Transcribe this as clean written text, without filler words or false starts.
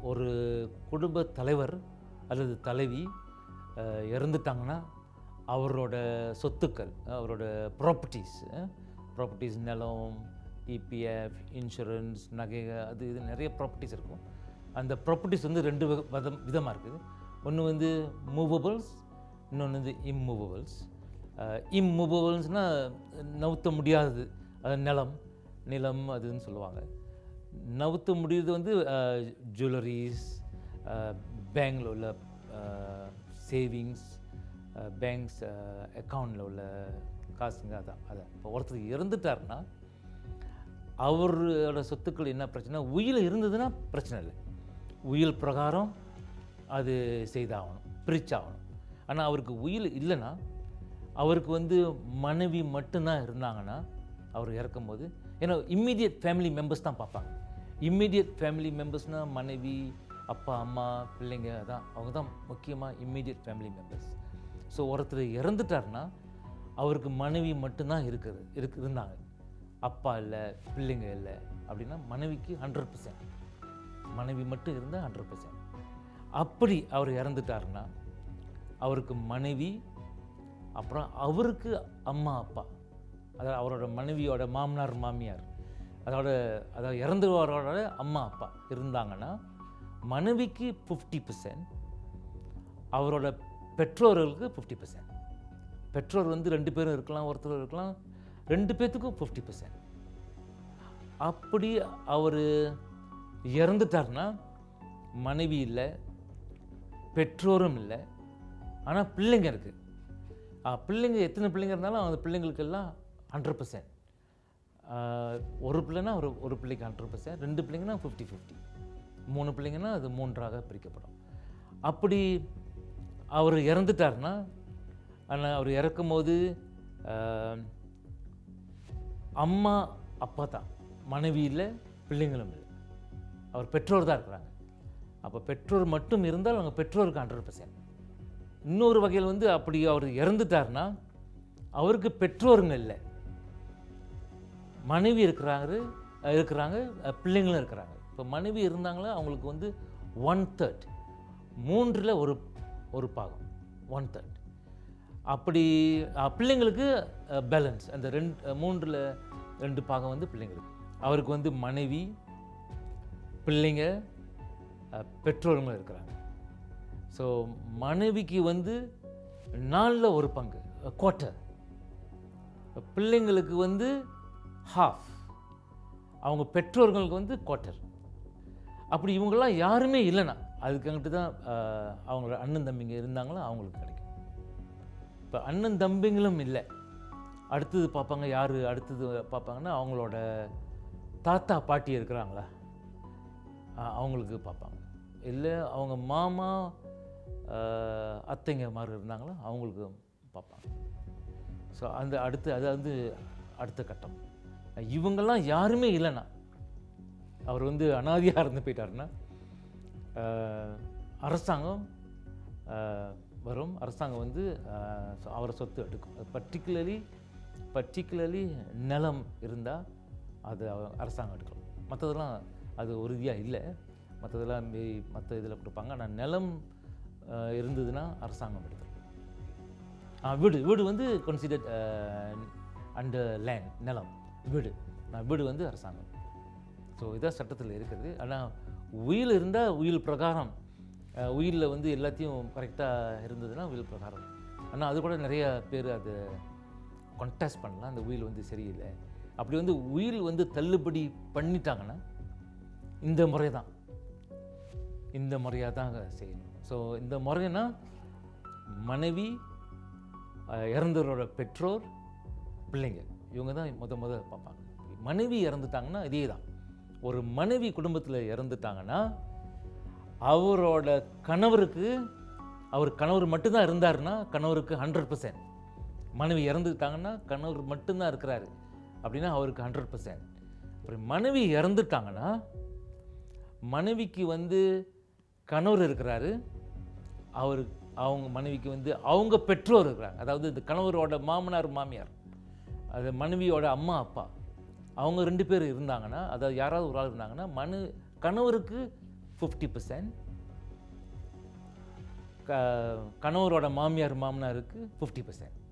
ஒரு குடும்ப தலைவர் அல்லது தலைவி இறந்துட்டாங்கன்னா அவரோட சொத்துக்கள், அவரோட ப்ராப்பர்ட்டிஸ் நிலம், இபிஎஃப், இன்சூரன்ஸ், நகை, அது இது நிறைய ப்ராப்பர்ட்டிஸ் இருக்கும். அந்த ப்ராப்பர்ட்டிஸ் வந்து ரெண்டு விதமாக இருக்குது. ஒன்று வந்து மூவபிள்ஸ், இன்னொன்று வந்து இம்மூவபிள்ஸ். இம்மூவபிள்ஸ்னால் நவுத்த முடியாதது, அது நிலம் அதுன்னு சொல்லுவாங்க. நவுத்த முடியுது வந்து ஜுவல்லரிஸ், பேங்கில் உள்ள சேவிங்ஸ், பேங்க்ஸ் அக்கௌண்ட்டில் உள்ள காசுங்க. அதான் இப்போ ஒருத்தர் இறந்துட்டாருன்னா அவரோட சொத்துக்கள் என்ன பிரச்சனை, உயில் இருந்ததுன்னா பிரச்சனை இல்லை, உயில் பிரகாரம் அது செய்தாகணும், பிரிச்சாகணும். ஆனால் அவருக்கு உயில் இல்லைன்னா, அவருக்கு வந்து மனைவி மட்டும்தான் இருந்தாங்கன்னா அவர் இறக்கும்போது, ஏன்னா இம்மீடியட் ஃபேமிலி மெம்பர்ஸ் தான் பார்ப்பாங்க. இம்மீடியட் ஃபேமிலி மெம்பர்ஸ்னால் மனைவி, அப்பா, அம்மா, பிள்ளைங்க, அதான் அவங்க தான் முக்கியமாக இம்மீடியட் ஃபேமிலி மெம்பர்ஸ். ஸோ ஒருத்தர் இறந்துட்டாருன்னா அவருக்கு மனைவி மட்டும்தான் இருந்தாங்க, அப்பா இல்லை, பிள்ளைங்க இல்லை. அப்படின்னா மனைவிக்கு 100%, மனைவி மட்டும் இருந்தால் 100%. அப்படி அவர் இறந்துட்டாருன்னா அவருக்கு மனைவி, அப்புறம் அவருக்கு அம்மா அப்பா, அதாவது அவரோட மனைவியோட மாமனார் மாமியார், அதாவது இறந்தவரோட அம்மா அப்பா இருந்தாங்கன்னா மனைவிக்கு 50%, அவரோட பெற்றோர்களுக்கு 50%. பெற்றோர் வந்து 2 பேரும் இருக்கலாம், ஒருத்தர் இருக்கலாம், 2 பேர்த்துக்கும் 50%. அப்படி அவர் இறந்துட்டார்னா மனைவி இல்லை, பெற்றோரும் இல்லை, ஆனால் பிள்ளைங்க இருக்குது. பிள்ளைங்க எத்தனை பிள்ளைங்க இருந்தாலும் அந்த பிள்ளைங்களுக்கெல்லாம் 100%. ஒரு பிள்ளைன்னா ஒரு பிள்ளைக்கு 100%, 2 பிள்ளைங்கன்னா 50-50, 3 பிள்ளைங்கன்னா அது 3ஆக பிரிக்கப்படும். அப்படி அவர் இறந்துட்டார்னா, ஆனால் அவர் இறக்கும் போது அம்மா அப்பா தான், மனைவி இல்லை, பிள்ளைங்களும் இல்லை, அவர் பெற்றோர் தான் இருக்கிறாங்க. அப்போ பெற்றோர் மட்டும் இருந்தால் அவங்க பெற்றோருக்கு 100%. இன்னொரு வகையில் வந்து அப்படி அவர் இறந்துட்டார்னா அவருக்கு பெற்றோருங்க இல்லை, மனைவி இருக்கிறாங்க, பிள்ளைங்களும் இருக்கிறாங்க. இப்போ மனைவி இருந்தாங்களா அவங்களுக்கு வந்து 1/3, 3ல் ஒரு பாகம், 1/3. அப்படி பிள்ளைங்களுக்கு பேலன்ஸ், அந்த 3ல் 2 பாகம் வந்து பிள்ளைங்களுக்கு. அவருக்கு வந்து மனைவி, பிள்ளைங்க, பெற்றோர்களும் இருக்கிறாங்க. ஸோ மனைவிக்கு வந்து 4ல் ஒரு பங்கு, குவார்ட்டர். பிள்ளைங்களுக்கு வந்து ஹாஃப், அவங்க பெற்றோர்களுக்கு வந்து குவார்ட்டர். அப்படி இவங்கெல்லாம் யாருமே இல்லைன்னா அதுக்கிட்ட தான் அவங்களோட அண்ணன் தம்பிங்க இருந்தாங்களோ அவங்களுக்கு கிடைக்கும். இப்போ அண்ணன் தம்பிங்களும் இல்லை, அடுத்தது பார்ப்பாங்க. யார் அடுத்தது பார்ப்பாங்கன்னா அவங்களோட தாத்தா பாட்டி இருக்கிறாங்களா அவங்களுக்கு பார்ப்பாங்க, இல்லை அவங்க மாமா அத்தைங்க மாதிரி இருந்தாங்களோ அவங்களுக்கு பார்ப்பாங்க. ஸோ அது வந்து அடுத்த கட்டம். இவங்கெல்லாம் யாருமே இல்லைன்னா, அவர் வந்து அனாதியாக இருந்து போயிட்டாருன்னா அரசாங்கம் வரும், அரசாங்கம் வந்து அவரை சொத்து எடுக்கும். பர்டிகுலர்லி நிலம் இருந்தால் அது அரசாங்கம் எடுக்கலாம். மற்றதெல்லாம் அது உறுதியாக இல்லை, மற்றதெல்லாம் மற்ற இதில் கொடுப்பாங்க. ஆனால் நிலம் இருந்ததுன்னா அரசாங்கம் எடுத்துரும். வீடு வந்து கன்சிடர்ட் அண்டர் லேண்ட், நிலம், வீடு வந்து அரசாங்கம். ஸோ இதான் சட்டத்தில் இருக்குது. ஆனால் உயில் இருந்தால் உயில் பிரகாரம், உயிலில் வந்து எல்லாத்தையும் கரெக்டாக இருந்ததுன்னா உயில் பிரகாரம். ஆனால் அது கூட நிறைய பேர் அதை கான்டெஸ்ட் பண்ணலாம், அந்த உயில் வந்து சரியில்லை. அப்படி வந்து உயில் வந்து தள்ளுபடி பண்ணிட்டாங்கன்னா இந்த முறையாக தான் செய்யணும். ஸோ இந்த முறைனா மனைவி, இறந்தவரோட பெற்றோர், பிள்ளைங்க, இவங்க தான் முத பார்ப்பாங்க. மனைவி இறந்துட்டாங்கன்னா இதே தான். ஒரு மனைவி குடும்பத்தில் இறந்துட்டாங்கன்னா அவரோட கணவருக்கு, கணவர் மட்டும்தான் இருந்தாருன்னா கணவருக்கு 100%. மனைவி இறந்துட்டாங்கன்னா கணவர் மட்டும்தான் இருக்கிறாரு அப்படின்னா அவருக்கு 100%. அப்புறம் மனைவி இறந்துட்டாங்கன்னா மனைவிக்கு வந்து கணவர் இருக்கிறாரு, அவங்க மனைவிக்கு வந்து அவங்க பெற்றோர் இருக்கிறாங்க. அதாவது இந்த கணவரோட மாமனார் மாமியார், அது மனைவியோட அம்மா அப்பா, அவங்க 2 பேர் இருந்தாங்கன்னா, அதாவது யாராவது ஒரு ஆள் இருந்தாங்கன்னா கணவருக்கு 50%, கணவரோட மாமியார் மாமனாருக்கு 50%.